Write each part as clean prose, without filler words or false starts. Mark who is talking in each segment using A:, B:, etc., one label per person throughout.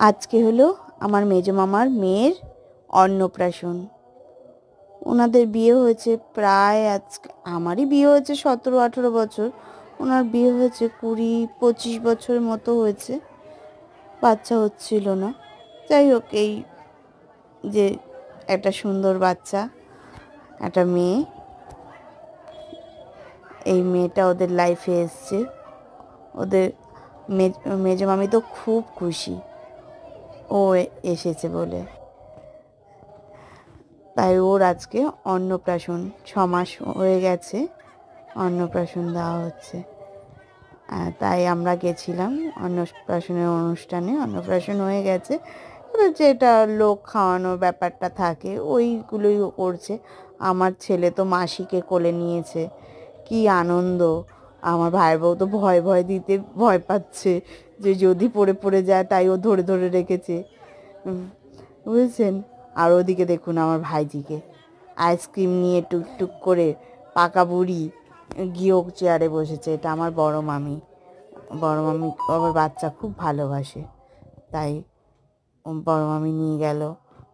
A: আজকে হলো আমার মেজো মামার মেয়ের অন্নপ্রাশন। ওনাদের বিয়ে হয়েছে প্রায় আজকে, আমারই বিয়ে হয়েছে 17-18 বছর, ওনার বিয়ে হয়েছে 20-25 বছরের মতো হয়েছে, বাচ্চা হচ্ছিল না। যাই হোক, এই যে একটা সুন্দর বাচ্চা, একটা মেয়ে, এই মেয়েটা ওদের লাইফে এসছে। ওদের মেজো মামি তো খুব খুশি ও এসেছে বলে। তাই ওর আজকে অন্নপ্রাশন, 6 মাস হয়ে গেছে অন্নপ্রাশন দেওয়া হচ্ছে। তাই আমরা গেছিলাম অন্নপ্রাশনের অনুষ্ঠানে। অন্নপ্রাশন হয়ে গেছে, এবার যেটা লোক খাওয়ানোর ব্যাপারটা থাকে ওইগুলোই ও করছে। আমার ছেলে তো মাসিকে কোলে নিয়েছে, কি আনন্দ! আমার ভাইয়ের বউ তো ভয় ভয় দিতে ভয় পাচ্ছে যে যদি পড়ে পড়ে যায়, তাই ও ধরে ধরে রেখেছে, বুঝেছেন। আর ওদিকে দেখুন আমার ভাইজিকে আইসক্রিম নিয়ে টুকটুক করে পাকা বুড়ি গিয়েও চেয়ারে বসেছে। এটা আমার বড় মামি। বড় মামি আবার বাচ্চা খুব ভালোবাসে, তাই বড় মামি নিয়ে গেল।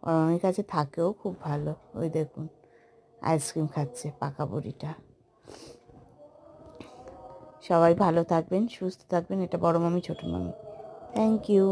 A: বড় মামির কাছে থাকেও খুব ভালো। ওই দেখুন আইসক্রিম খাচ্ছে পাকা বুড়িটা। সবাই ভালো থাকবেন, সুস্থ থাকবেন। এটা বড় মামি, ছোট মামি। Thank you.